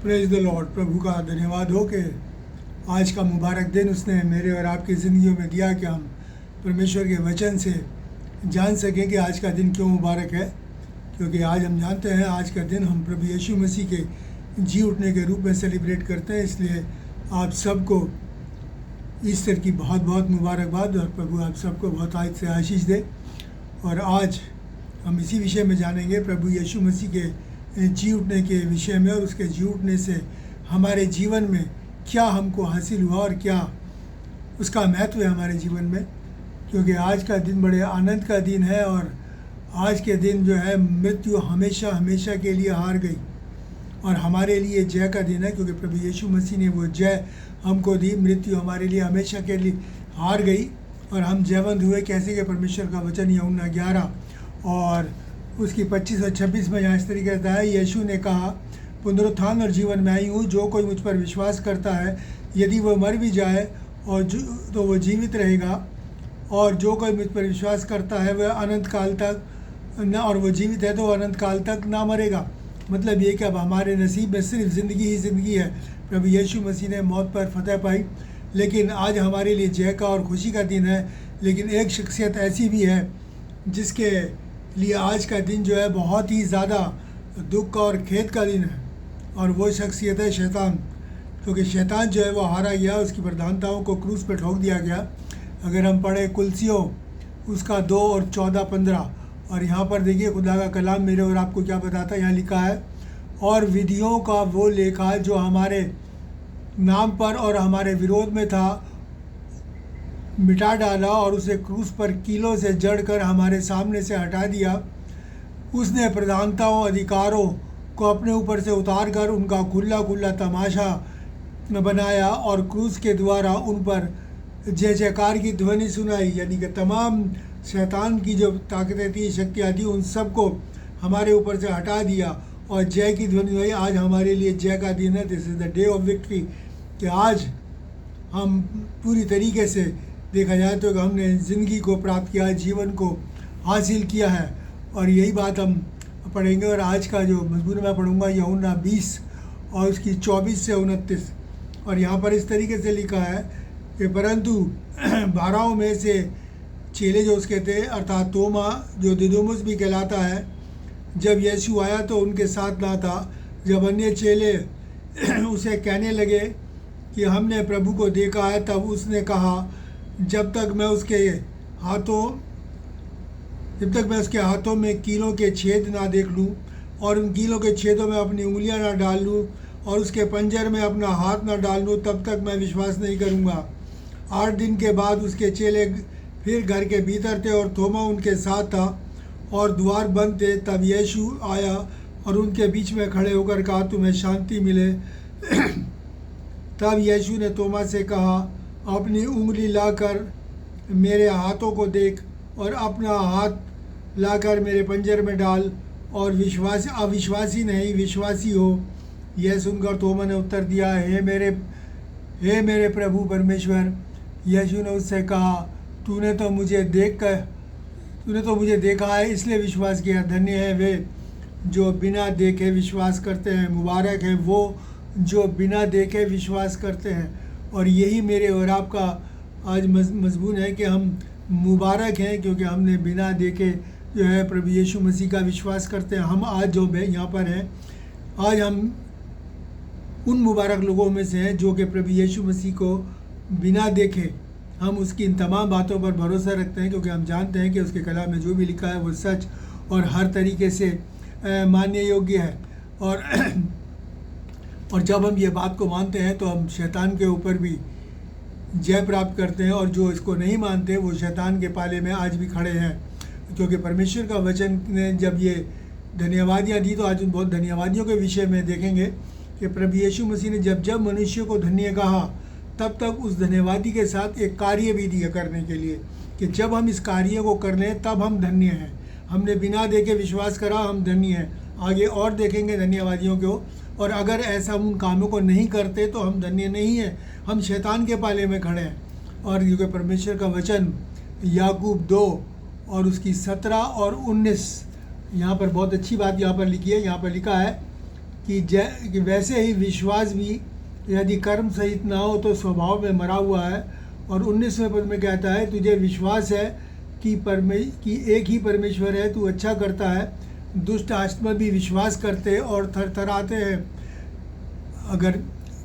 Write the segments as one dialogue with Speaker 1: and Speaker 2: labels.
Speaker 1: Praise the Lord. प्रभु का धन्यवाद हो कि आज का मुबारक दिन उसने मेरे और आपकी ज़िंदगियों में दिया कि हम परमेश्वर के वचन से जान सकें कि आज का दिन क्यों मुबारक है। क्योंकि आज हम जानते हैं आज का दिन हम प्रभु यीशु मसीह के जी उठने के रूप में सेलिब्रेट करते हैं। इसलिए आप सबको ईस्टर की बहुत बहुत मुबारकबाद और प्रभु आप सबको बहुत आज से आशीष दे। और आज हम इसी विषय में जानेंगे प्रभु यीशु मसीह के जी उठने के विषय में और उसके जी उठने से हमारे जीवन में क्या हमको हासिल हुआ और क्या उसका महत्व है हमारे जीवन में। क्योंकि आज का दिन बड़े आनंद का दिन है और आज के दिन जो है मृत्यु हमेशा हमेशा के लिए हार गई और हमारे लिए जय का दिन है। क्योंकि प्रभु यीशु मसीह ने वो जय हमको दी, मृत्यु हमारे लिए हमेशा के लिए हार गई और हम जयवंत हुए। कैसे कि परमेश्वर का वचन यूहन्ना 11 और उसकी 25 और 26 में यहाँ इस तरीके से है, यीशु ने कहा, पुनरुत्थान और जीवन मैं ही हूँ। जो कोई मुझ पर विश्वास करता है यदि वह मर भी जाए और तो वह जीवित रहेगा, और जो कोई मुझ पर विश्वास करता है वह अनंत काल तक न, और वो जीवित है तो अनंत काल तक ना मरेगा। मतलब ये कि अब हमारे नसीब में सिर्फ ज़िंदगी ही ज़िंदगी है। प्रभु यीशु मसीह ने मौत पर फतह पाई, लेकिन आज हमारे लिए जय का और खुशी का दिन है। लेकिन एक शख्सियत ऐसी भी है जिसके लिए आज का दिन जो है बहुत ही ज़्यादा दुख का और खेद का दिन है, और वो शख्सियत है शैतान। क्योंकि शैतान जो है वो हारा गया, उसकी प्रधानताओं को क्रूस पर ठोक दिया गया। अगर हम पढ़े कुलसियों उसका 2 और 14-15, और यहाँ पर देखिए खुदा का कलाम मेरे और आपको क्या बताता है। यहाँ लिखा है, और विधियों का वो लेखा जो हमारे नाम पर और हमारे विरोध में था मिटा डाला और उसे क्रूस पर कीलों से जड़कर हमारे सामने से हटा दिया। उसने प्रधानताओं अधिकारों को अपने ऊपर से उतार कर उनका खुला खुला तमाशा बनाया और क्रूस के द्वारा उन पर जय जयकार की ध्वनि सुनाई। यानी कि तमाम शैतान की जो ताकतें थी, शक्तियाँ थी, उन सबको हमारे ऊपर से हटा दिया और जय की ध्वनि हुई। आज हमारे लिए जय का दिन है। This is the day of victory. कि आज हम पूरी तरीके से देखा जाए तो हमने ज़िंदगी को प्राप्त किया है, जीवन को हासिल किया है, और यही बात हम पढ़ेंगे। और आज का जो मजमून मैं पढ़ूंगा यूहन्ना 20 और उसकी 24 से 29, और यहाँ पर इस तरीके से लिखा है कि परंतु 12 में से चेले जो उसके थे, अर्थात तोमा जो दिदुमुस भी कहलाता है, जब यीशु आया तो उनके साथ ना था। जब अन्य चेले उसे कहने लगे कि हमने प्रभु को देखा है, तब उसने कहा, जब तक मैं उसके हाथों में कीलों के छेद ना देख लूं और उन कीलों के छेदों में अपनी उंगलियां ना डाल लूं और उसके पंजर में अपना हाथ ना डाल लूं, तब तक मैं विश्वास नहीं करूंगा। 8 दिन के बाद उसके चेले फिर घर के भीतर थे और थोमा उनके साथ था और द्वार बंद थे। तब यीशु आया और उनके बीच में खड़े होकर कहा, तुम्हें शांति मिले। तब यीशु ने थोमा से कहा, अपनी उंगली लाकर मेरे हाथों को देख और अपना हाथ लाकर मेरे पंजर में डाल और अविश्वासी नहीं विश्वासी हो। यह सुनकर थोमा ने उत्तर दिया, हे मेरे प्रभु परमेश्वर। यीशु ने उससे कहा, तूने तो मुझे देखा है इसलिए विश्वास किया। धन्य है वे जो बिना देखे विश्वास करते हैं। मुबारक है वो जो बिना देखे विश्वास करते हैं। और यही मेरे और आपका आज मजमून है कि हम मुबारक हैं क्योंकि हमने बिना देखे जो है प्रभु यीशु मसीह का विश्वास करते हैं। हम आज जो यहाँ पर हैं, आज हम उन मुबारक लोगों में से हैं जो कि प्रभु यीशु मसीह को बिना देखे हम उसकी इन तमाम बातों पर भरोसा रखते हैं। क्योंकि हम जानते हैं कि उसके कलाम में जो भी लिखा है वो सच और हर तरीके से मानने योग्य है। और जब हम ये बात को मानते हैं तो हम शैतान के ऊपर भी जय प्राप्त करते हैं, और जो इसको नहीं मानते वो शैतान के पाले में आज भी खड़े हैं। क्योंकि परमेश्वर का वचन ने जब ये धन्यवादियाँ दी, तो आज उन बहुत धन्यवादियों के विषय में देखेंगे कि प्रभु यीशु मसीह ने जब मनुष्य को धन्य कहा, तब तक उस धन्यवादी के साथ एक कार्य भी दिया करने के लिए कि जब हम इस कार्य को कर लें तब हम धन्य हैं। हमने बिना देखे विश्वास करा, हम धन्य हैं। आगे और देखेंगे धन्यवादियों को। और अगर ऐसा हम उन कामों को नहीं करते तो हम धन्य नहीं हैं, हम शैतान के पाले में खड़े हैं। और क्योंकि परमेश्वर का वचन याकूब 2 और उसकी 17 और 19, यहाँ पर बहुत अच्छी बात यहाँ पर लिखी है। यहाँ पर लिखा है कि वैसे ही विश्वास भी यदि कर्म सहित ना हो तो स्वभाव में मरा हुआ है। और 19वें पद में कहता है, तुझे विश्वास है कि एक ही परमेश्वर है, तू अच्छा करता है। दुष्ट आत्मा भी विश्वास करते और थरथराते हैं।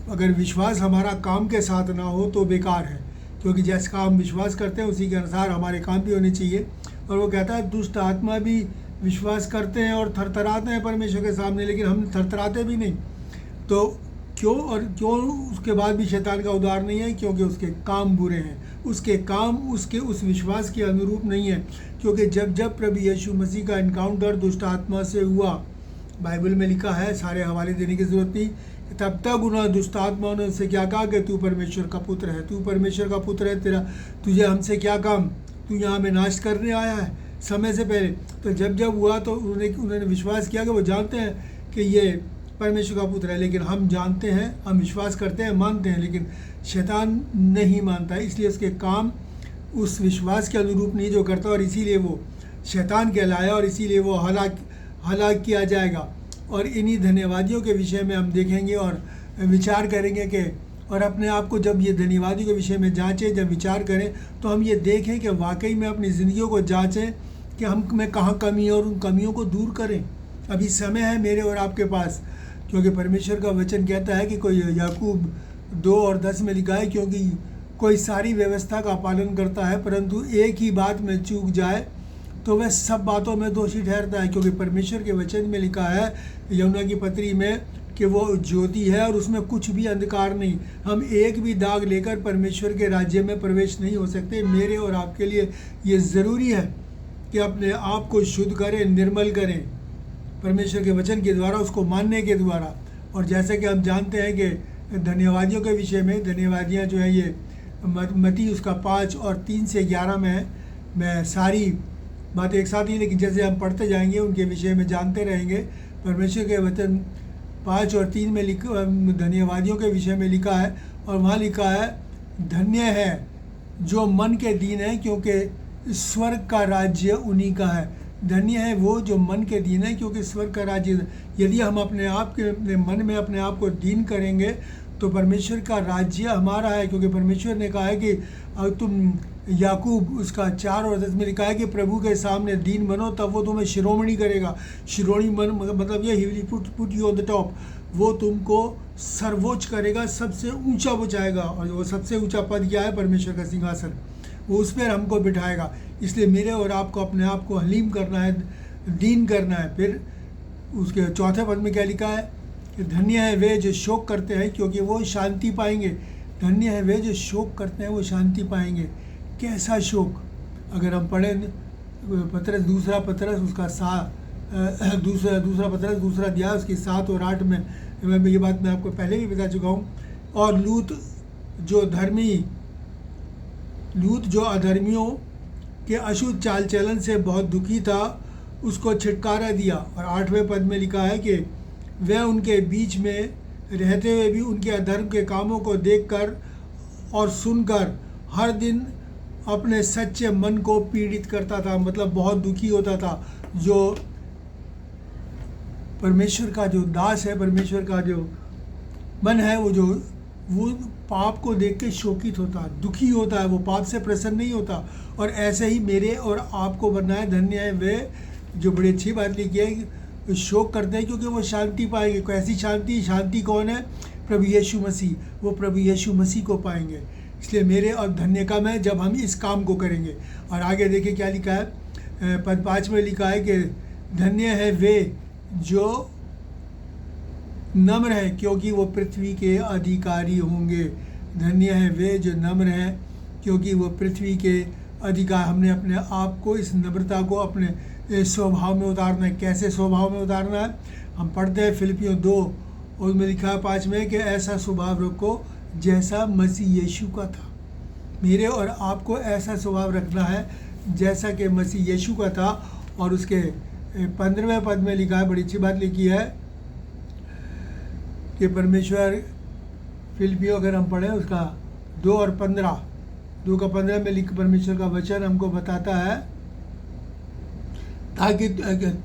Speaker 1: अगर विश्वास हमारा काम के साथ ना हो तो बेकार है, क्योंकि जैसा हम विश्वास करते हैं उसी के अनुसार हमारे काम भी होने चाहिए। और वो कहता है दुष्ट आत्मा भी विश्वास करते हैं और थरथराते हैं परमेश्वर के सामने, लेकिन हम थरथराते भी नहीं। तो क्यों उसके बाद भी शैतान का उद्धार नहीं है? क्योंकि उसके काम बुरे हैं, उसके काम उसके उस विश्वास के अनुरूप नहीं है। क्योंकि जब प्रभु यीशु मसीह का इनकाउंटर दुष्ट आत्मा से हुआ, बाइबल में लिखा है, सारे हवाले देने की ज़रूरत नहीं, तब तक उन्होंने दुष्ट आत्मा ने उससे क्या कहा कि तू परमेश्वर का पुत्र है, तू परमेश्वर का पुत्र है, तुझे हमसे क्या काम, तू यहाँ में नाश करने आया है समय से पहले। तो जब हुआ तो उन्होंने विश्वास किया कि वो जानते हैं कि ये परमेश्वर का पुत्र है, लेकिन हम जानते हैं, हम विश्वास करते हैं, मानते हैं, लेकिन शैतान नहीं मानता है, इसलिए उसके काम उस विश्वास के अनुरूप नहीं जो करता, और इसीलिए वो शैतान कहलाया और इसीलिए वो हलाक किया जाएगा। और इन्हीं धन्यवादियों के विषय में हम देखेंगे और विचार करेंगे कि और अपने आप को जब ये धन्यवादियों के विषय में जांचें, जब विचार करें, तो हम ये देखें कि वाकई में अपनी ज़िंदगियों को जांचें कि हम में कहाँ कमी है और उन कमियों को दूर करें। अभी समय है मेरे और आपके पास, क्योंकि परमेश्वर का वचन कहता है कि कोई याकूब 2:10 में लिखा है, क्योंकि कोई सारी व्यवस्था का पालन करता है परंतु एक ही बात में चूक जाए तो वह सब बातों में दोषी ठहरता है। क्योंकि परमेश्वर के वचन में लिखा है यूहन्ना की पत्री में कि वो ज्योति है और उसमें कुछ भी अंधकार नहीं। हम एक भी दाग लेकर परमेश्वर के राज्य में प्रवेश नहीं हो सकते। मेरे और आपके लिए ये ज़रूरी है कि अपने आप को शुद्ध करें, निर्मल करें परमेश्वर के वचन के द्वारा, उसको मानने के द्वारा। और जैसे कि हम जानते हैं कि धन्यवादियों के विषय में, धन्यवादियाँ जो है ये मत्ती उसका 5 और 3 से 11 में है। मैं सारी बात एक साथ ही, लेकिन जैसे हम पढ़ते जाएंगे उनके विषय में जानते रहेंगे। परमेश्वर के वचन 5 और 3 में धन्यवादियों के विषय में लिखा है, और वहाँ लिखा है, धन्य है जो मन के दीन है क्योंकि स्वर्ग का राज्य उन्हीं का है। धन्य है वो जो मन के दीन है क्योंकि स्वर्ग का राज्य। यदि हम अपने आप के मन में अपने आप को दीन करेंगे तो परमेश्वर का राज्य हमारा है। क्योंकि परमेश्वर ने कहा है कि तुम याकूब उसका 4 और 10 में लिखा है कि प्रभु के सामने दीन बनो तब वो तुम्हें शिरोमणि करेगा। शिरोमणि मतलब ये he will put you on the top, वो तुमको सर्वोच्च करेगा, सबसे ऊंचा पहुँचाएगा। और वो सबसे ऊंचा पद क्या है? परमेश्वर का सिंहासन, वो उस पर हमको बिठाएगा। इसलिए मेरे और आपको अपने आप को हलीम करना है, दीन करना है। फिर उसके 4 पद में क्या लिखा है कि धन्य है वे जो शोक करते हैं क्योंकि वो शांति पाएंगे। धन्य है वे जो शोक करते हैं वो शांति पाएंगे। कैसा शोक? अगर हम पढ़ें पत्रस दूसरा पत्रस उसका दूसरा पत्रस दूसरा अध्याय उसकी 7 और 8 में, ये बात मैं आपको पहले भी बता चुका हूँ। और लूत जो अधर्मियों के अशुद्ध चाल चलन से बहुत दुखी था, उसको छुटकारा दिया। और 8वें पद में लिखा है कि वह उनके बीच में रहते हुए भी उनके अधर्म के कामों को देखकर और सुनकर हर दिन अपने सच्चे मन को पीड़ित करता था। मतलब बहुत दुखी होता था। जो परमेश्वर का जो दास है, परमेश्वर का जो मन है, वो पाप को देख के शोकित होता है, दुखी होता है, वो पाप से प्रसन्न नहीं होता। और ऐसे ही मेरे और आपको बनना है। धन्य है वे जो बड़ी अच्छी बात लिखी है, शोक करते हैं क्योंकि वो शांति पाएंगे। कैसी शांति? शांति कौन है? प्रभु यीशु मसीह। वो प्रभु यीशु मसीह को पाएंगे। इसलिए मेरे और धन्य का मैं जब हम इस काम को करेंगे। और आगे देखिए क्या लिखा है, पद 5 में लिखा है कि धन्य है वे जो नम्र हैं क्योंकि वो पृथ्वी के अधिकारी होंगे। धन्य है वे जो नम्र हैं क्योंकि वो पृथ्वी के अधिकार। हमने अपने आप को, इस नम्रता को अपने स्वभाव में उतारना है। कैसे स्वभाव में उतारना है? हम पढ़ते हैं फिलिपियों 2 और उसमें लिखा है 5 में कि ऐसा स्वभाव रखो जैसा मसीह यीशु का था। मेरे और आपको ऐसा स्वभाव रखना है जैसा कि मसीह यीशु का था। और उसके 15वें पद में लिखा है, बड़ी अच्छी बात लिखी है कि परमेश्वर, फिलिपियों अगर हम पढ़ें उसका 2 और 15, 2 का 15 में लिख परमेश्वर का वचन हमको बताता है, ताकि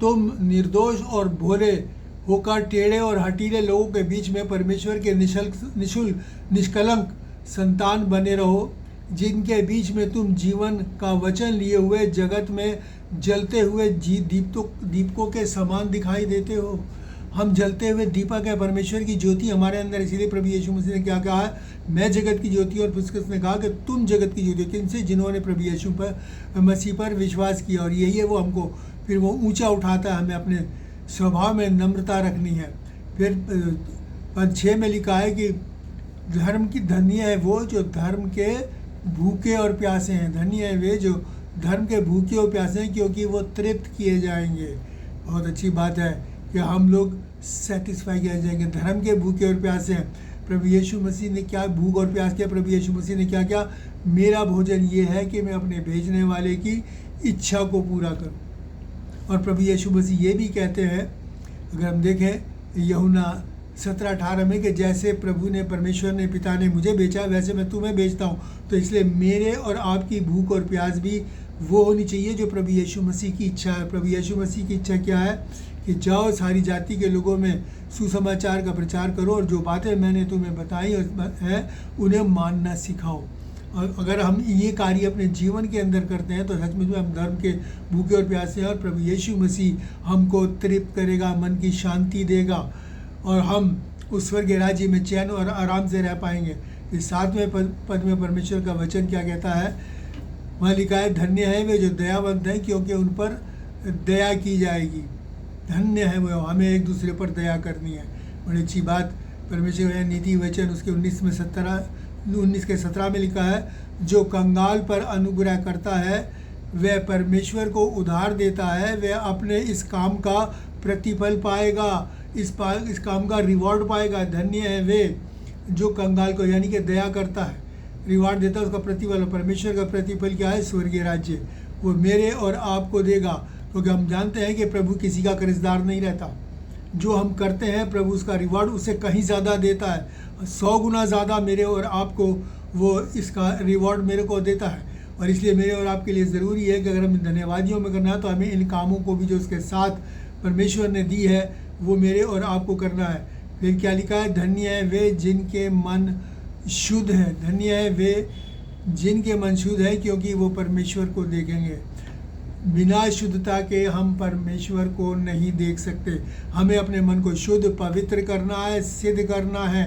Speaker 1: तुम निर्दोष और भोले होकर टेढ़े और हठीले लोगों के बीच में परमेश्वर के निष्कलंक संतान बने रहो, जिनके बीच में तुम जीवन का वचन लिए हुए जगत में जलते हुए दीपकों के समान दिखाई देते हो। हम जलते हुए दीपक है, परमेश्वर की ज्योति हमारे अंदर। इसीलिए प्रभु यीशु मसीह ने क्या कहा है, मैं जगत की ज्योति, और पुस्तक ने कहा कि तुम जगत की ज्योति। किनसे? जिन्होंने प्रभु यीशु पर मसीह पर विश्वास किया। और यही है वो हमको फिर वो ऊंचा उठाता है। हमें अपने स्वभाव में नम्रता रखनी है। फिर पद 6 में लिखा है कि धर्म की धन्य है वो जो धर्म के भूखे और प्यासे हैं। धन्य है वे जो धर्म के भूखे और प्यासे हैं, क्योंकि वो तृप्त किए जाएंगे। बहुत अच्छी बात है कि हम लोग सेटिस्फाई किए जाएंगे। धर्म के भूखे और प्यासे हैं। प्रभु यीशु मसीह ने क्या भूख और प्यास किया? प्रभु यीशु मसीह ने क्या किया? मेरा भोजन ये है कि मैं अपने भेजने वाले की इच्छा को पूरा करूं। और प्रभु यीशु मसीह ये भी कहते हैं, अगर हम देखें यूहन्ना 17:18 में, कि जैसे प्रभु ने, परमेश्वर ने, पिता ने मुझे बेचा, वैसे मैं तुम्हें बेचता हूँ। तो इसलिए मेरे और आपकी भूख और प्यास भी वो होनी चाहिए जो प्रभु यीशु मसीह की इच्छा है। प्रभु यीशु मसीह की इच्छा क्या है? कि जाओ सारी जाति के लोगों में सुसमाचार का प्रचार करो, और जो बातें मैंने तुम्हें बताई हैं उन्हें मानना सिखाओ। और अगर हम ये कार्य अपने जीवन के अंदर करते हैं तो सचमुच में हम धर्म के भूखे और प्यासे हैं, और प्रभु यीशु मसीह हमको तृप्त करेगा, मन की शांति देगा, और हम उस स्वर्ग के राज्य में चैन और आराम से रह पाएंगे। इस 7वें पद में परमेश्वर का वचन क्या कहता है? वहाँ लिखा है, धन्य है वे जो दयावंत हैं, क्योंकि उन पर दया की जाएगी। धन्य है वो, हमें एक दूसरे पर दया करनी है। बड़ी अच्छी बात परमेश्वर है। नीति वचन उसके 19 के 17 में लिखा है, जो कंगाल पर अनुग्रह करता है वह परमेश्वर को उधार देता है, वह अपने इस काम का प्रतिफल पाएगा, इस काम का रिवॉर्ड पाएगा। धन्य है वे जो कंगाल को, यानी कि दया करता है, रिवार्ड देता है, उसका प्रतिफल। परमेश्वर का प्रतिफल क्या है? स्वर्गीय राज्य। वो मेरे और आपको देगा, क्योंकि हम जानते हैं कि प्रभु किसी का कर्जदार नहीं रहता। जो हम करते हैं प्रभु उसका रिवार्ड उससे कहीं ज़्यादा देता है, 100 गुना ज़्यादा मेरे और आपको वो इसका रिवॉर्ड मेरे को देता है। और इसलिए मेरे और आपके लिए ज़रूरी है कि अगर हमें धन्यवादियों में करना है तो हमें इन कामों को भी जो उसके साथ परमेश्वर ने दी है वो मेरे और आपको करना है। फिर क्या लिखा है? धन्य है वे जिनके मन शुद्ध हैं। धन्य है वे जिनके मन शुद्ध है, क्योंकि वो परमेश्वर को देखेंगे। बिना शुद्धता के हम परमेश्वर को नहीं देख सकते। हमें अपने मन को शुद्ध, पवित्र करना है, सिद्ध करना है,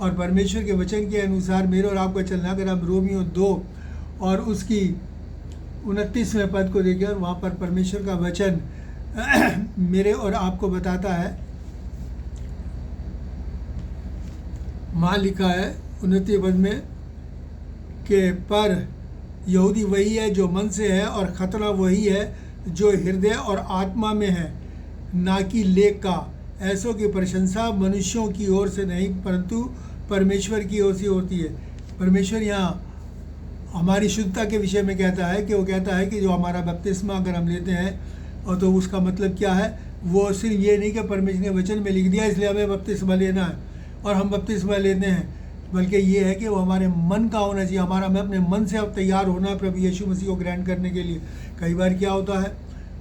Speaker 1: और परमेश्वर के वचन के अनुसार मेरे और आपको चलना। अगर हम रोमियो 2 और उसकी 29वें पद को देखें, वहाँ पर परमेश्वर का वचन मेरे और आपको बताता है। वहाँ लिखा है 29वें पद में कि पर यहूदी वही है जो मन से है, और खतना वही है जो हृदय और आत्मा में है, ना कि लेख का। ऐसों की प्रशंसा मनुष्यों की ओर से नहीं, परंतु परमेश्वर की ओर से होती है। परमेश्वर यहाँ हमारी शुद्धता के विषय में कहता है कि वो कहता है कि जो हमारा बपतिस्मा अगर हम लेते हैं, और तो उसका मतलब क्या है? वो सिर्फ ये नहीं कि परमेश्वर ने वचन में लिख दिया इसलिए हमें बपतिस्मा लेना है और हम बपतिस्मा लेते हैं, बल्कि ये है कि वो हमारे मन का होना चाहिए। हमारा हमें अपने मन से अब तैयार होना है प्रभु यीशु मसीह को ग्रहण करने के लिए। कई बार क्या होता है,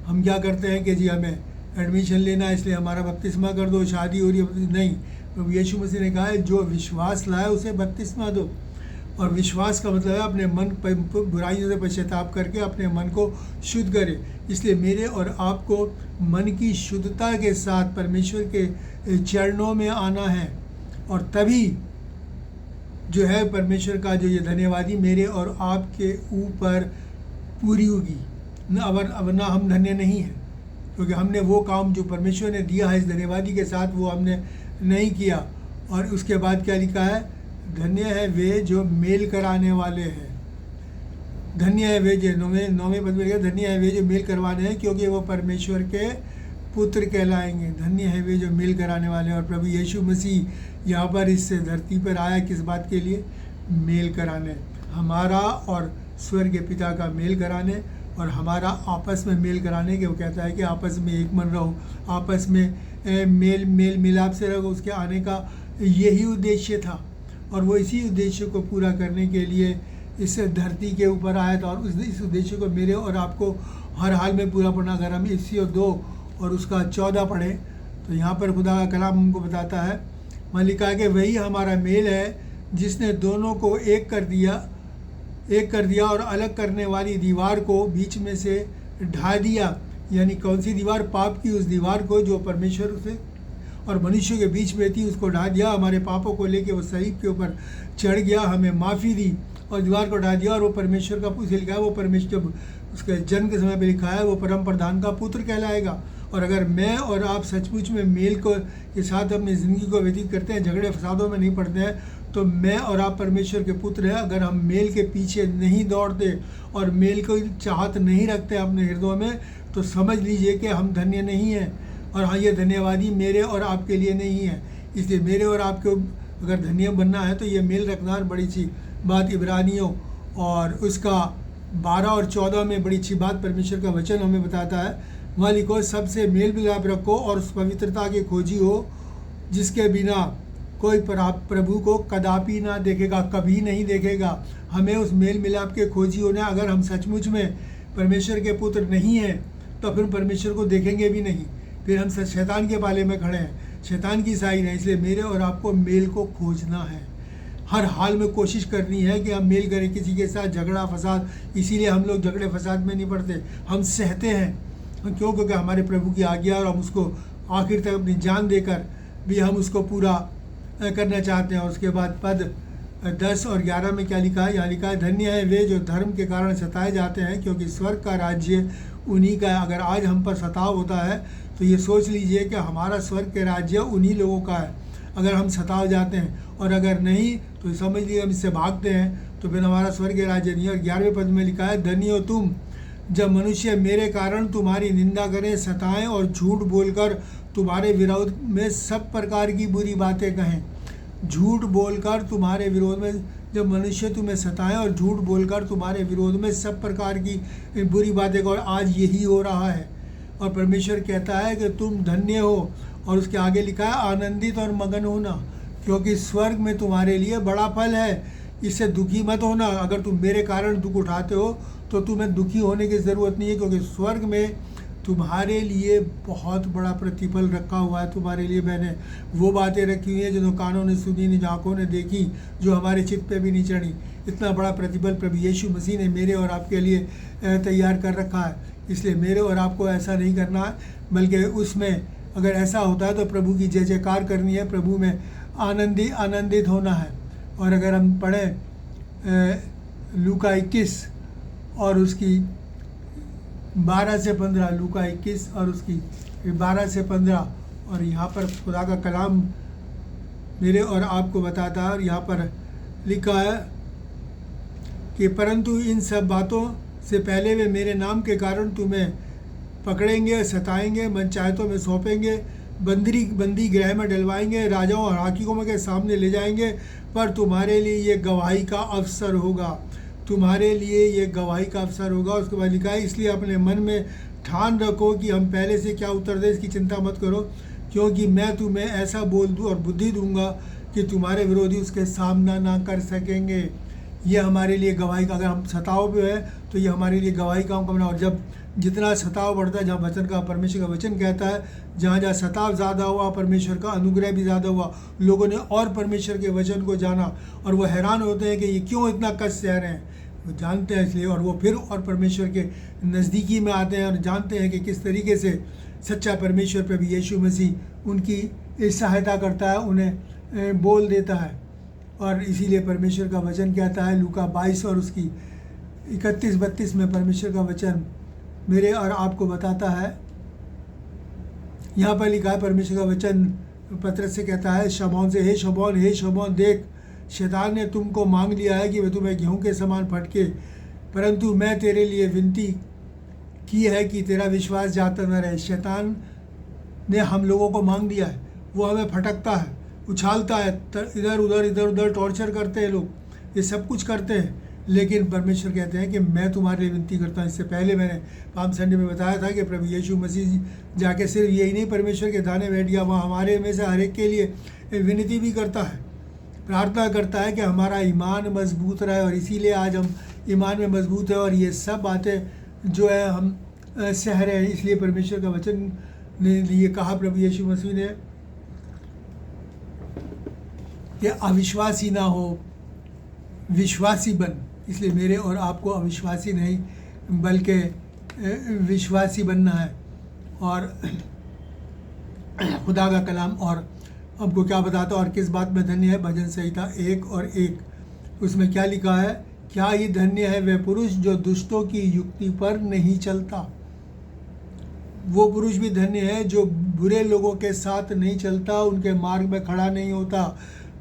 Speaker 1: हम क्या करते हैं कि जी हमें एडमिशन लेना है इसलिए हमारा बपतिस्मा कर दो, शादी हो रही है, नहीं। प्रभु यीशु मसीह ने कहा है जो विश्वास लाए उसे बपतिस्मा दो। और विश्वास का मतलब है अपने मन बुराइयों से पश्चाताप करके अपने मन को शुद्ध करे। इसलिए मेरे और आपको मन की शुद्धता के साथ परमेश्वर के चरणों में आना है, और तभी जो है परमेश्वर का जो ये धन्यवादी मेरे और आपके ऊपर पूरी होगी। वरना हम धन्य नहीं हैं, क्योंकि हमने वो काम जो परमेश्वर ने दिया है इस धन्यवादी के साथ वो हमने नहीं किया। और उसके बाद क्या लिखा है? धन्य है वे जो मेल कराने वाले हैं। धन्य है वे जो 9वें पद में लिखा, धन्य है वे जो मेल करवाने हैं, क्योंकि वो परमेश्वर के पुत्र कहलाएंगे। धन्य है वे जो मेल कराने वाले हैं। और प्रभु यीशु मसीह यहाँ पर इस धरती पर आया किस बात के लिए? मेल कराने, हमारा और स्वर्ग के पिता का मेल कराने, और हमारा आपस में मेल कराने के। वो कहता है कि आपस में एक मन रहो, आपस में मेल मिलाप से रहो। उसके आने का यही उद्देश्य था, और वो इसी उद्देश्य को पूरा करने के लिए इस धरती के ऊपर आया था। और इस उद्देश्य को मेरे और आपको हर हाल में पूरा पढ़ना। अगर हम इसी 2 और उसका 14 पढ़ें तो यहाँ पर खुदा का कलाम हमको बताता है, वहाँ लिखा है कि वही हमारा मेल है जिसने दोनों को एक कर दिया और अलग करने वाली दीवार को बीच में से ढा दिया। यानी कौन सी दीवार? पाप की उस दीवार को जो परमेश्वर से और मनुष्य के बीच में थी, उसको ढा दिया। हमारे पापों को लेके वो सलीब के ऊपर चढ़ गया, हमें माफ़ी दी और दीवार को ढा दिया। और वो परमेश्वर का, उसे लिखा है वो परमेश्वर, उसके जन्म के समय पे लिखा है वो परम प्रधान का पुत्र कहलाएगा। और अगर मैं और आप सचमुच में मेल को के साथ अपनी ज़िंदगी को व्यतीत करते हैं, झगड़े फसादों में नहीं पड़ते हैं, तो मैं और आप परमेश्वर के पुत्र हैं। अगर हम मेल के पीछे नहीं दौड़ते और मेल को चाहत नहीं रखते अपने हृदयों में, तो समझ लीजिए कि हम धन्य नहीं हैं। और हाँ, ये धन्यवादी मेरे और आपके लिए नहीं है। इसलिए मेरे और आपको अगर धन्य बनना है तो ये मेल रखना बड़ी सी बात। इब्रानियों और उसका 12 और 14 में बड़ी अच्छी बात परमेश्वर का वचन हमें बताता है। वहाँ लिखो, सबसे मेल मिलाप रखो और उस पवित्रता के खोजी हो जिसके बिना कोई प्रभु को कदापि ना देखेगा, कभी नहीं देखेगा। हमें उस मेल मिलाप के खोजी होना। अगर हम सचमुच में परमेश्वर के पुत्र नहीं हैं तो फिर परमेश्वर को देखेंगे भी नहीं, फिर हम शैतान के पाले में खड़े हैं, शैतान की साइन है। इसलिए मेरे और आपको मेल को खोजना है, हर हाल में कोशिश करनी है कि हम मेल करें किसी के साथ। झगड़ा फसाद, इसीलिए हम लोग झगड़े फसाद में नहीं पड़ते, हम सहते हैं। क्यों? क्योंकि हमारे प्रभु की आज्ञा और हम उसको आखिर तक अपनी जान देकर भी हम उसको पूरा करना चाहते हैं। और उसके बाद पद 10 और 11 में क्या लिखा है? यहाँ लिखा है, धन्य है वे जो धर्म के कारण सताए जाते हैं, क्योंकि स्वर्ग का राज्य उन्हीं का है। अगर आज हम पर सताव होता है तो ये सोच लीजिए कि हमारा स्वर्ग के राज्य उन्हीं लोगों का है, अगर हम सताव जाते हैं। और अगर नहीं तो समझ लीजिए हम इससे भागते हैं, तो फिर हमारा स्वर्ग के राज्य नहीं है। और 11वें पद में लिखा है, धन्य हो तुम जब मनुष्य मेरे कारण तुम्हारी निंदा करें, सताएं और झूठ बोलकर तुम्हारे विरोध में सब प्रकार की बुरी बातें कहें। झूठ बोलकर तुम्हारे विरोध में, जब मनुष्य तुम्हें सताएं और झूठ बोलकर तुम्हारे विरोध में सब प्रकार की बुरी बातें कहो। और आज यही हो रहा है। और परमेश्वर कहता है कि तुम धन्य हो। और उसके आगे लिखा है, आनंदित और मगन होना, क्योंकि स्वर्ग में तुम्हारे लिए बड़ा फल है। इससे दुखी मत होना। अगर तुम मेरे कारण दुख उठाते हो तो तुम्हें दुखी होने की ज़रूरत नहीं है, क्योंकि स्वर्ग में तुम्हारे लिए बहुत बड़ा प्रतिफल रखा हुआ है। तुम्हारे लिए मैंने वो बातें रखी हुई हैं जो कानों ने सुनी, नहीं आँखों ने देखी, जो हमारे चित्त पे भी नहीं चढ़ी। इतना बड़ा प्रतिफल प्रभु यीशु मसीह ने मेरे और आपके लिए तैयार कर रखा है। इसलिए मेरे और आपको ऐसा नहीं करना है, बल्कि उसमें अगर ऐसा होता है तो प्रभु की जय जयकार करनी है, प्रभु में आनंदित होना है। और अगर हम पढ़ें लूका 21 और उसकी 12 से 15, लूका 21 और उसकी 12 से 15, और यहाँ पर खुदा का कलाम मेरे और आपको बताता है। और यहाँ पर लिखा है कि परंतु इन सब बातों से पहले वे मेरे नाम के कारण तुम्हें पकड़ेंगे, सताएंगे, पंचायतों में सौंपेंगे, बंदी गृह में डलवाएंगे, राजाओं और हाकिमों के सामने ले जाएंगे। पर तुम्हारे लिए ये गवाही का अवसर होगा, तुम्हारे लिए ये गवाही का अवसर होगा। उसके बाद लिखा है, इसलिए अपने मन में ठान रखो कि हम पहले से क्या उत्तर दें, इसकी चिंता मत करो, क्योंकि मैं तुम्हें ऐसा बोल दूँ और बुद्धि दूंगा कि तुम्हारे विरोधी उसके सामना ना कर सकेंगे। ये हमारे लिए गवाही का, अगर हम सताव पे है तो ये हमारे लिए गवाही का काम। और जब जितना सताव बढ़ता है, जहाँ वचन का, परमेश्वर का वचन कहता है, जहाँ जहाँ सताव ज़्यादा हुआ परमेश्वर का अनुग्रह भी ज़्यादा हुआ। लोगों ने और परमेश्वर के वचन को जाना और वो हैरान होते हैं कि ये क्यों इतना कष्ट सह रहे हैं, वो जानते हैं इसलिए। और वो फिर और परमेश्वर के नज़दीकी में आते हैं और जानते हैं कि किस तरीके से सच्चा परमेश्वर प्रभु यीशु मसीह उनकी सहायता करता है, उन्हें बोल देता है। और इसीलिए परमेश्वर का वचन कहता है, लूका 22 और उसकी 31-32 में परमेश्वर का वचन मेरे और आपको बताता है। यहाँ पर लिखा है, परमेश्वर का वचन पतरस से कहता है शमौन से, हे शमौन देख, शैतान ने तुमको मांग लिया है कि वह तुम्हें गेहूं के समान फटके, परंतु मैं तेरे लिए विनती की है कि तेरा विश्वास जाता न रहे। शैतान ने हम लोगों को मांग लिया है, वो हमें फटकता है, उछालता है, इधर उधर टॉर्चर करते हैं लोग, ये सब कुछ करते हैं। लेकिन परमेश्वर कहते हैं कि मैं तुम्हारे लिए विनती करता हूँ। इससे पहले मैंने पाम संडे में बताया था कि प्रभु यीशु मसीह जाके सिर्फ यही नहीं परमेश्वर के दाने बैठ गया, वहाँ हमारे में से हर एक के लिए विनती भी करता है, प्रार्थना करता है कि हमारा ईमान मजबूत रहे। और इसीलिए आज हम ईमान में मजबूत है और ये सब बातें जो है हम सह रहे हैं। इसलिए परमेश्वर का वचन ने लिए कहा प्रभु यीशु मसीह ने कि अविश्वासी ना हो, विश्वासी बन। इसलिए मेरे और आपको अविश्वासी नहीं बल्कि विश्वासी बनना है। और खुदा का कलाम और हमको क्या बताता है और किस बात में धन्य है? भजन संहिता 1:1 उसमें क्या लिखा है? क्या ही धन्य है वह पुरुष जो दुष्टों की युक्ति पर नहीं चलता। वो पुरुष भी धन्य है जो बुरे लोगों के साथ नहीं चलता, उनके मार्ग में खड़ा नहीं होता,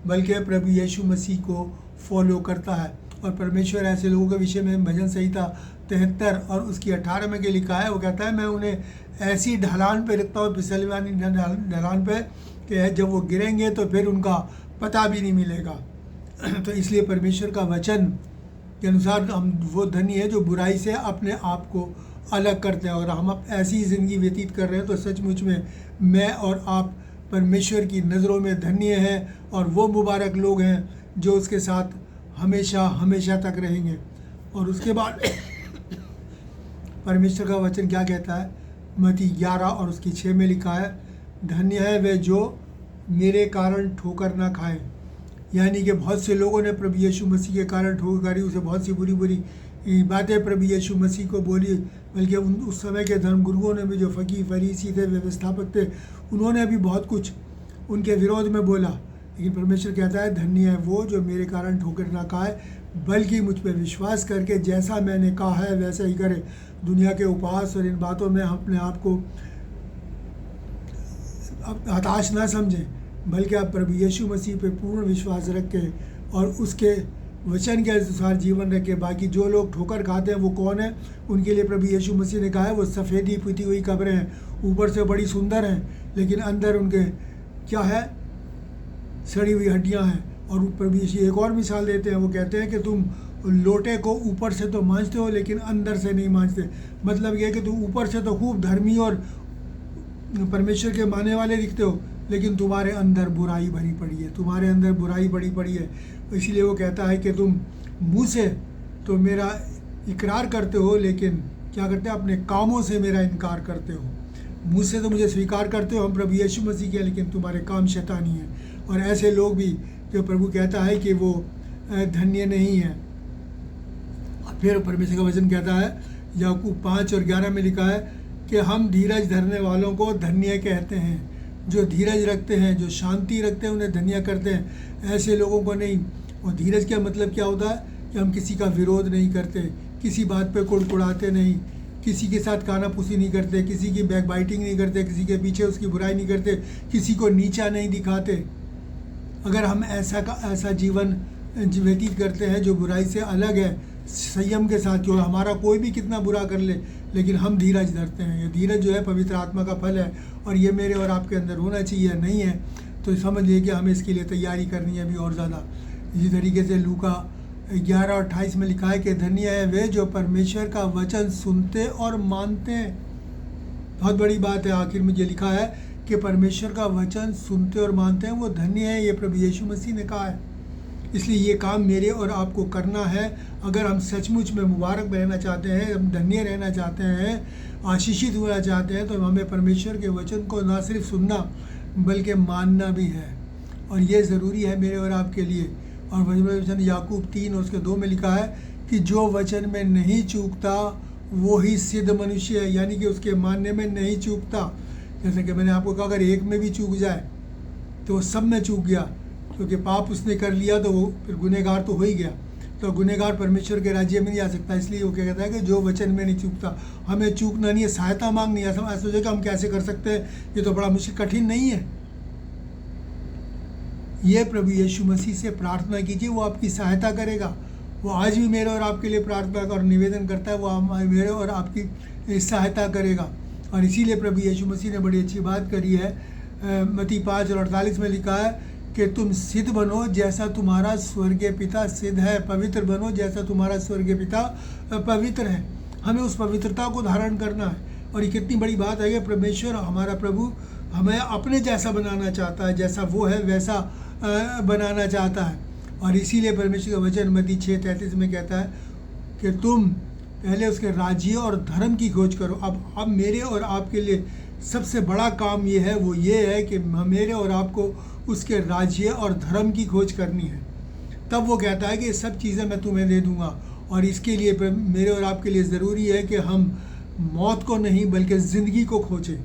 Speaker 1: बल्कि प्रभु यीशु मसीह को फॉलो करता है। और परमेश्वर ऐसे लोगों के विषय में भजन संहिता 73 और उसकी 18 में क्या लिखा है? वो कहता है मैं उन्हें ऐसी ढलान पे रखता हूँ, फिसलने वाली ढलान पे, कि जब वो गिरेंगे तो फिर उनका पता भी नहीं मिलेगा। तो इसलिए परमेश्वर का वचन के अनुसार हम वो धनी है जो बुराई से अपने आप को अलग करते हैं। और हम अब ऐसी ज़िंदगी व्यतीत कर रहे हैं तो सचमुच में मैं और आप परमेश्वर की नज़रों में धन्य हैं, और वो मुबारक लोग हैं जो उसके साथ हमेशा हमेशा तक रहेंगे। और उसके बाद परमेश्वर का वचन क्या कहता है? मत्ती 11 और उसकी 6 में लिखा है, धन्य है वे जो मेरे कारण ठोकर ना खाएं। यानी कि बहुत से लोगों ने प्रभु यीशु मसीह के कारण ठोकर खाई, उसे बहुत सी बुरी बुरी बातें प्रभु यीशु मसीह को बोली। बल्कि उस समय के धर्मगुरुओं ने भी, जो फ़कीह फरीसी थे, व्यवस्थापक थे, उन्होंने भी बहुत कुछ उनके विरोध में बोला। लेकिन परमेश्वर कहता है धन्य है वो जो मेरे कारण ठोकर ना खाए, बल्कि मुझ पर विश्वास करके जैसा मैंने कहा है वैसा ही करे। दुनिया के उपहास और इन बातों में हम अपने आप को हताश ना समझें, बल्कि आप प्रभु यीशु मसीह पे पूर्ण विश्वास रखें और उसके वचन के अनुसार जीवन रखें। बाकी जो लोग ठोकर खाते हैं वो कौन है? उनके लिए प्रभु यीशु मसीह ने कहा है वो सफ़ेदी पुती हुई कब्रें हैं, ऊपर से बड़ी सुंदर हैं लेकिन अंदर उनके क्या है? सड़ी हुई हड्डियां हैं। और प्रभु यीशु एक और मिसाल देते हैं, वो कहते हैं कि तुम लोटे को ऊपर से तो मांजते हो लेकिन अंदर से नहीं मांजते। मतलब यह है कि तुम ऊपर से तो खूब धर्मी और परमेश्वर के मानने वाले दिखते हो, लेकिन तुम्हारे अंदर बुराई भरी पड़ी है, तुम्हारे अंदर बुराई भरी पड़ी है। इसलिए वो कहता है कि तुम मुँह से तो मेरा इकरार करते हो, लेकिन क्या करते हो? अपने कामों से मेरा इनकार करते हो। मुँह से तो मुझे स्वीकार करते हो हम प्रभु यीशु मसीह के, लेकिन तुम्हारे काम शैतानी है। और ऐसे लोग भी जो प्रभु कहता है कि वो धन्य नहीं है। फिर परमेश्वर का वचन कहता है, याकूब 5 और 11 में लिखा है कि हम धीरज धरने वालों को धन्य कहते हैं। जो धीरज रखते हैं, जो शांति रखते हैं, उन्हें धन्य करते हैं, ऐसे लोगों को नहीं। और धीरज का मतलब क्या होता है? कि हम किसी का विरोध नहीं करते, किसी बात पे कुड़कुड़ाते नहीं, किसी के साथ कानाफूसी नहीं करते, किसी की बैकबाइटिंग नहीं करते, किसी के पीछे उसकी बुराई नहीं करते, किसी को नीचा नहीं दिखाते। अगर हम ऐसा जीवन व्यतीत करते हैं जो बुराई से अलग है, संयम के साथ, जो हमारा कोई भी कितना बुरा कर ले लेकिन हम धीरज धरते हैं, ये धीरज जो है पवित्र आत्मा का फल है, और ये मेरे और आपके अंदर होना चाहिए। नहीं है तो समझ लीजिए कि हमें इसके लिए तैयारी करनी है अभी और ज़्यादा। इसी तरीके से लूका 11 और 28 में लिखा है कि धन्य है वे जो परमेश्वर का वचन सुनते और मानते हैं। बहुत बड़ी बात है। आखिर में ये लिखा है कि परमेश्वर का वचन सुनते और मानते हैं, वो धन्य है। ये प्रभु यीशु मसीह ने कहा है। इसलिए ये काम मेरे और आपको करना है। अगर हम सचमुच में मुबारक रहना चाहते हैं, हम धन्य रहना चाहते हैं, आशीषित होना चाहते हैं, तो हमें परमेश्वर के वचन को ना सिर्फ सुनना बल्कि मानना भी है, और ये ज़रूरी है मेरे और आपके लिए। और वचन याकूब 3 और उसके 2 में लिखा है कि जो वचन में नहीं चूकता वो ही सिद्ध मनुष्य है, यानी कि उसके मानने में नहीं चूकता। जैसे कि मैंने आपको कहा, अगर एक में भी चूक जाए तो वो सब में चूक गया, क्योंकि पाप उसने कर लिया तो वो फिर गुनहगार तो हो ही गया। तो गुनहगार परमेश्वर के राज्य में नहीं आ सकता। इसलिए वो क्या कहता है कि जो वचन में नहीं चूकता, हमें चूकना नहीं है, सहायता मांगनी है। ऐसा सोचे कि हम कैसे कर सकते हैं, ये तो बड़ा मुश्किल कठिन नहीं है। ये प्रभु यीशु मसीह से प्रार्थना कीजिए, वो आपकी सहायता करेगा। वो आज भी मेरे और आपके लिए प्रार्थना और निवेदन करता है, वो मेरे और आपकी सहायता करेगा। और इसीलिए प्रभु यीशु मसीह ने बड़ी अच्छी बात करी है। मत्ती 5 और 48 में लिखा है कि तुम सिद्ध बनो जैसा तुम्हारा स्वर्गीय पिता सिद्ध है, पवित्र बनो जैसा तुम्हारा स्वर्गीय पिता पवित्र है। हमें उस पवित्रता को धारण करना है। और ये कितनी बड़ी बात है कि परमेश्वर, हमारा प्रभु, हमें अपने जैसा बनाना चाहता है, जैसा वो है वैसा बनाना चाहता है। और इसीलिए परमेश्वर का वचन मत्ती 6:33 में कहता है कि तुम पहले उसके राज्य और धर्म की खोज करो। अब मेरे और आपके लिए सबसे बड़ा काम ये है, वो ये है कि मेरे और आपको उसके राज्य और धर्म की खोज करनी है। तब वो कहता है कि ये सब चीज़ें मैं तुम्हें दे दूँगा। और इसके लिए मेरे और आपके लिए ज़रूरी है कि हम मौत को नहीं बल्कि ज़िंदगी को खोजें।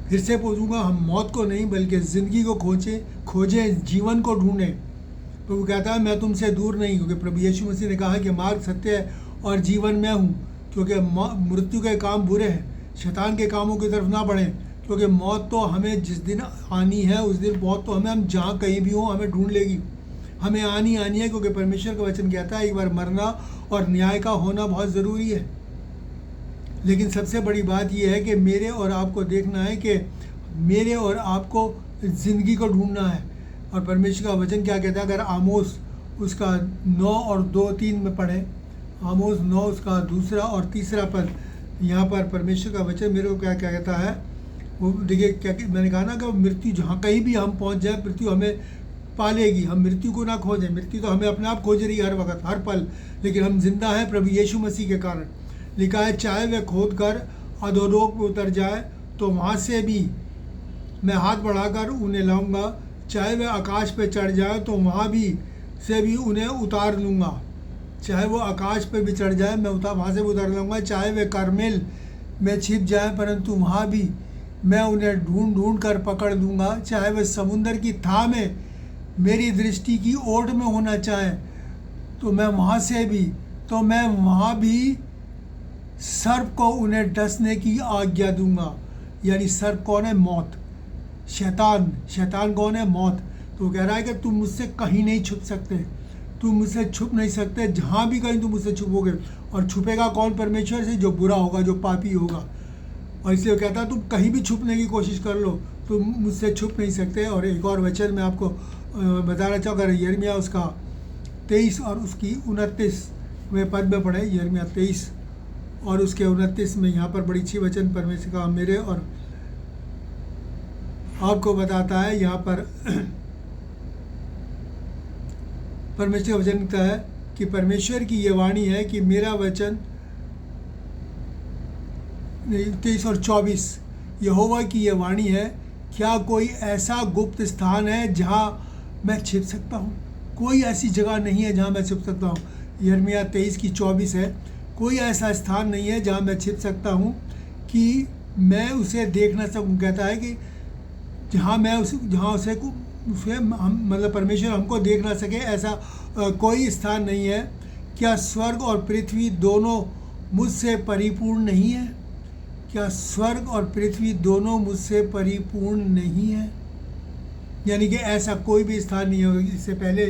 Speaker 1: फिर से पूछूंगा, हम मौत को नहीं बल्कि ज़िंदगी को खोजें, जीवन को ढूंढें। तो वो कहता है मैं तुमसे दूर नहीं, क्योंकि प्रभु यीशु मसीह ने कहा कि मार्ग, सत्य और जीवन मैं हूँ। क्योंकि मृत्यु के काम बुरे हैं, शैतान के कामों की तरफ ना बढ़ें, क्योंकि मौत तो हमें जिस दिन आनी है उस दिन मौत तो हम जहाँ कहीं भी हों हमें ढूंढ लेगी, हमें आनी है। क्योंकि परमेश्वर का वचन कहता है एक बार मरना और न्याय का होना बहुत ज़रूरी है। लेकिन सबसे बड़ी बात यह है कि मेरे और आपको देखना है कि मेरे और आपको ज़िंदगी को ढूंढना है। और परमेश्वर का वचन क्या कहता है, अगर आमोस उसका 9 और 2-3 में पढ़ें, आमोस 9 उसका 2 और 3 पद, यहाँ पर परमेश्वर का वचन मेरे को क्या क्या कहता है, वो देखिए क्या मैंने कहा ना कि मृत्यु जहाँ कहीं भी हम पहुँच जाए मृत्यु हमें पालेगी। हम मृत्यु को ना खोजें, मृत्यु तो हमें अपने आप खोज रही है हर वक्त हर पल, लेकिन हम जिंदा हैं प्रभु यीशु मसीह के कारण। लिखा है चाहे वे खोद कर अधोलोक में उतर जाए तो वहाँ से भी मैं हाथ बढ़ाकर उन्हें लाऊंगा, चाहे वे आकाश पे चढ़ जाए तो वहाँ भी से भी उन्हें उतार लूँगा। चाहे वो आकाश पे भी चढ़ जाए मैं वहाँ से भी उतार लूँगा। चाहे वे करमेल में छिप जाए परंतु वहाँ भी मैं उन्हें ढूंढ ढूंढ कर पकड़ लूँगा। चाहे वे समुंदर की थाह में मेरी दृष्टि की ओट में होना चाहे तो मैं वहाँ भी सर्प को उन्हें डसने की आज्ञा दूंगा। यानी सर्प कौन है? मौत, शैतान कौन है? मौत। तो कह रहा है कि तुम मुझसे कहीं नहीं छुप सकते, तुम मुझसे छुप नहीं सकते, जहाँ भी कहीं तुम मुझसे छुपोगे। और छुपेगा कौन? परमेश्वर से, जो बुरा होगा, जो पापी होगा। और इसलिए कहता है तुम कहीं भी छुपने की कोशिश कर लो, तुम मुझसे छुप नहीं सकते। और एक और वचन मैं आपको बताना चाहूँगा, यिर्मयाह उसका 23 और उसकी 29वें पद में पढ़े, यिर्मयाह 23 और उसके 29 में यहाँ पर बड़ी अच्छी वचन परमेश्वर का मेरे और आपको बताता है। यहाँ पर परमेश्वर का वचन कहता है कि परमेश्वर की ये वाणी है कि मेरा वचन 23 और 24, यहोवा की ये वाणी है, क्या कोई ऐसा गुप्त स्थान है जहाँ मैं छिप सकता हूँ? कोई ऐसी जगह नहीं है जहाँ मैं छिप सकता हूँ। यिर्मयाह 23 की 24 है, कोई ऐसा स्थान नहीं है जहाँ मैं छिप सकता हूँ कि मैं उसे देख ना सकूँ। कहता है कि जहाँ उसे हम मतलब परमेश्वर हमको देख ना सके, ऐसा कोई स्थान नहीं है। क्या स्वर्ग और पृथ्वी दोनों मुझसे परिपूर्ण नहीं है? क्या स्वर्ग और पृथ्वी दोनों मुझसे परिपूर्ण नहीं है? यानी कि ऐसा कोई भी स्थान नहीं है। इससे पहले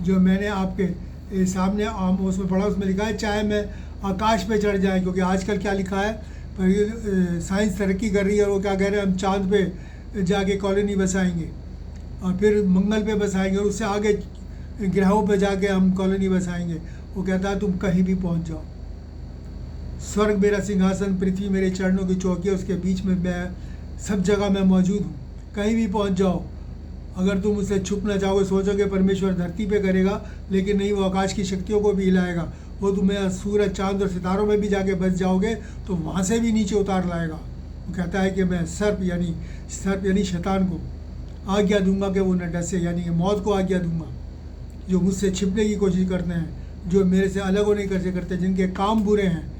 Speaker 1: जो मैंने आपके सामने आमोस में पढ़ा उसमें लिखा है चाहे मैं आकाश पे चढ़ जाए, क्योंकि आजकल क्या लिखा है, साइंस तरक्की कर रही है और वो क्या कह रहे हैं, हम चांद पे जाके कॉलोनी बसाएंगे और फिर मंगल पे बसाएंगे और उससे आगे ग्रहों पे जाके हम कॉलोनी बसाएंगे। वो कहता है तुम कहीं भी पहुंच जाओ, स्वर्ग मेरा सिंहासन, पृथ्वी मेरे चरणों की चौकी है, उसके बीच में मैं सब जगह मैं मौजूद हूँ, कहीं भी पहुँच जाओ। अगर तुम उससे छुपना चाहोगे, सोचोगे परमेश्वर धरती पे करेगा, लेकिन नहीं, वो आकाश की शक्तियों को भी हिलाएगा। वो तुम्हें सूरज, चांद और सितारों में भी जाके बच जाओगे तो वहाँ से भी नीचे उतार लाएगा। वो कहता है कि मैं सर्प यानी शैतान को आज्ञा दूंगा कि वो न डसे, यानी कि मौत को आज्ञा दूंगा। जो मुझसे छिपने की कोशिश करते हैं, जो मेरे से अलग होने की कोशिश करते हैं, जिनके काम बुरे हैं,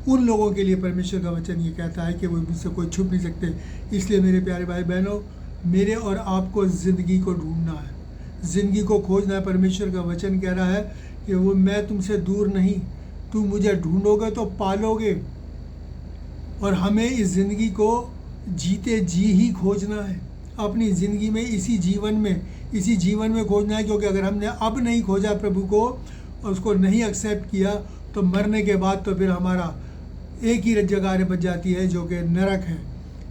Speaker 1: उन लोगों के लिए परमेश्वर का वचन ये कहता है कि वो मुझसे कोई छुप नहीं सकते। इसलिए मेरे प्यारे भाई बहनों, मेरे और आपको ज़िंदगी को ढूंढना है, ज़िंदगी को खोजना है। परमेश्वर का वचन कह रहा है कि वो मैं तुमसे दूर नहीं, तुम मुझे ढूंढोगे तो पालोगे। और हमें इस ज़िंदगी को जीते जी ही खोजना है, अपनी ज़िंदगी में, इसी जीवन में खोजना है। क्योंकि अगर हमने अब नहीं खोजा प्रभु को और उसको नहीं एक्सेप्ट किया तो मरने के बाद तो फिर हमारा एक ही जगह बच जाती है जो कि नरक है।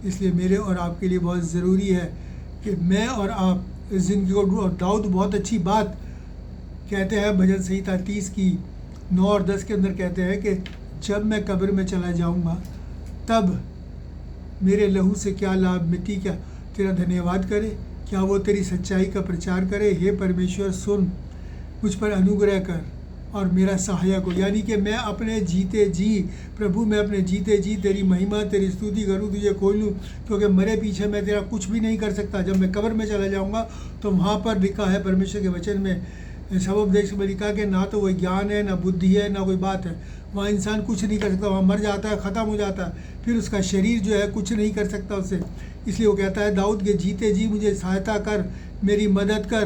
Speaker 1: इसलिए मेरे और आपके लिए बहुत ज़रूरी है कि मैं और आप इस ज़िंदगी को। और दाऊद बहुत अच्छी बात कहते हैं, भजन संहिता 30 की 9 और 10 के अंदर कहते हैं कि जब मैं कब्र में चला जाऊंगा तब मेरे लहू से क्या लाभ, मिट्टी क्या तेरा धन्यवाद करे, क्या वो तेरी सच्चाई का प्रचार करे। हे परमेश्वर सुन, मुझ पर अनुग्रह कर, और मेरा सहायक हो। यानी कि मैं अपने जीते जी प्रभु, मैं अपने जीते जी तेरी महिमा तेरी स्तुति करूँ, तुझे खोल लूँ, क्योंकि मरे पीछे मैं तेरा कुछ भी नहीं कर सकता। जब मैं कब्र में चला जाऊँगा तो वहाँ पर लिखा है परमेश्वर के वचन में, सबोपदेश में लिखा कि ना तो कोई ज्ञान है, ना बुद्धि है, ना कोई बात है। वहाँ इंसान कुछ नहीं कर सकता, वहाँ मर जाता है, ख़त्म हो जाता है, फिर उसका शरीर जो है कुछ नहीं कर सकता उससे। इसलिए वो कहता है दाऊद के जीते जी मुझे सहायता कर, मेरी मदद कर,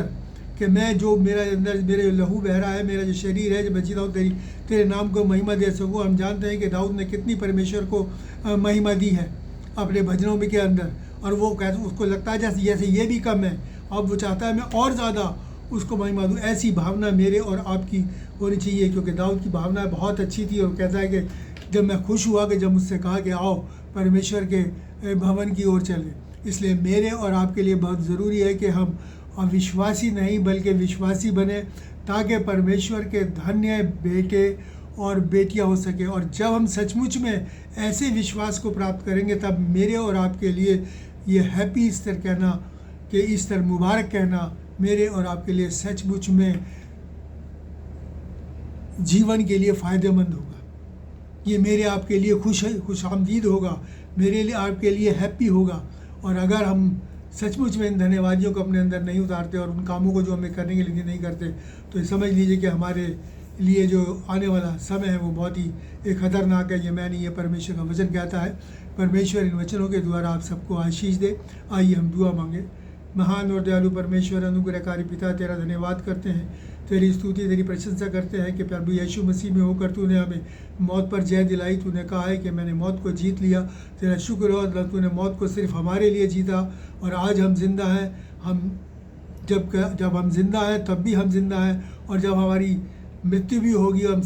Speaker 1: कि मैं जो मेरा अंदर मेरे लहू बह रहा है, मेरा जो शरीर है, जब मैं जीता हूँ तेरे नाम को महिमा दे सकूँ। हम जानते हैं कि दाऊद ने कितनी परमेश्वर को महिमा दी है अपने भजनों में के अंदर, और वो कहते उसको लगता है जैसे ये भी कम है, अब वो चाहता है मैं और ज़्यादा उसको महिमा दूँ। ऐसी भावना मेरे और आपकी होनी चाहिए, क्योंकि दाऊद की भावना बहुत अच्छी थी। और कहता है कि जब मैं खुश हुआ कि जब मुझसे कहा कि आओ परमेश्वर के भवन की ओर चले। इसलिए मेरे और आपके लिए बहुत ज़रूरी है कि हम अविश्वासी नहीं बल्कि विश्वासी बने, ताकि परमेश्वर के धन्य बेटे और बेटियां हो सके। और जब हम सचमुच में ऐसे विश्वास को प्राप्त करेंगे, तब मेरे और आपके लिए ये हैप्पी ईस्टर कहना, कि ईस्टर मुबारक कहना, मेरे और आपके लिए सचमुच में जीवन के लिए फ़ायदेमंद होगा। ये मेरे आपके लिए खुश आमदीद होगा, मेरे लिए आपके लिए हैप्पी होगा। और अगर हम सचमुच में इन धन्यवादियों को अपने अंदर नहीं उतारते और उन कामों को जो हमें करने के लिए नहीं करते, तो ये समझ लीजिए कि हमारे लिए जो आने वाला समय है वो बहुत ही खतरनाक है। ये मैं नहीं, ये परमेश्वर का वचन कहता है। परमेश्वर इन वचनों के द्वारा आप सबको आशीष दे। आइए हम दुआ मांगे। महान और दयालु परमेश्वर, अनुग्रहकारी पिता, तेरा धन्यवाद करते हैं, तेरी स्तुति तेरी प्रशंसा करते हैं कि प्रभु यीशु मसीह में होकर तूने हमें मौत पर जय दिलाई। तूने कहा है कि मैंने मौत को जीत लिया। तेरा शुक्र हो अल्लाह, तूने मौत को सिर्फ हमारे लिए जीता और आज हम जिंदा हैं। हम जब हम जिंदा हैं तब भी हम जिंदा हैं, और जब हमारी मृत्यु भी होगी, हम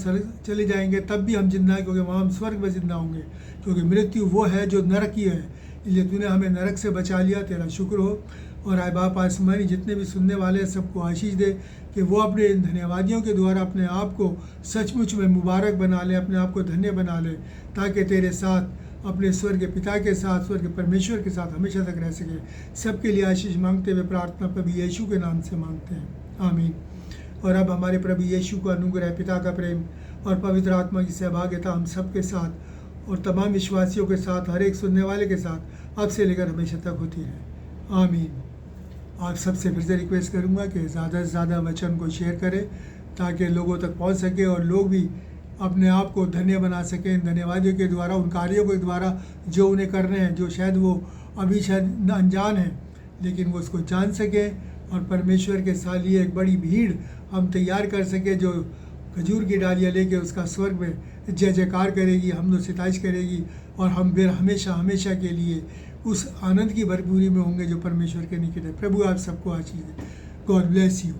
Speaker 1: चले जाएंगे, तब भी हम जिंदा हैं, क्योंकि वहाँ हम स्वर्ग में जिंदा होंगे। क्योंकि मृत्यु वो है जो नरक की है, इसलिए तूने हमें नरक से बचा लिया। तेरा शुक्र हो। और आए बाप आसमानी जितने भी सुनने वाले हैं सबको आशीष दे कि वो अपने इन धन्यवादियों के द्वारा अपने आप को सचमुच में मुबारक बना लें, अपने आप को धन्य बना लें, ताकि तेरे साथ अपने स्वर्ग के पिता के साथ, स्वर्ग के परमेश्वर के साथ हमेशा तक रह सके। सबके लिए आशीष मांगते हुए प्रार्थना प्रभु यीशु के नाम से मांगते हैं, आमीन। और अब हमारे प्रभु यीशु का अनुग्रह, पिता का प्रेम और पवित्र आत्मा की सहभागिता हम सबके साथ और तमाम विश्वासियों के साथ, हर एक सुनने वाले के साथ अब से लेकर हमेशा तक होती है, आमीन। आप सबसे फिर से रिक्वेस्ट करूंगा कि ज़्यादा से ज़्यादा वचन को शेयर करें, ताकि लोगों तक पहुंच सके और लोग भी अपने आप को धन्य बना सकें इन धन्यवादियों के द्वारा, उन कार्यों के द्वारा जो उन्हें करने हैं, जो शायद वो अभी शायद अनजान हैं, लेकिन वो उसको जान सकें। और परमेश्वर के साथ लिए एक बड़ी भीड़ हम तैयार कर सकें, जो खजूर की डालियाँ लेके उसका स्वर्ग में जय जयकार करेगी, हमदो सिताइश करेगी, और हम फिर हमेशा हमेशा के लिए उस आनंद की भरपूरी में होंगे जो परमेश्वर के निकट है। प्रभु आप सबको आशीष दे। God bless you.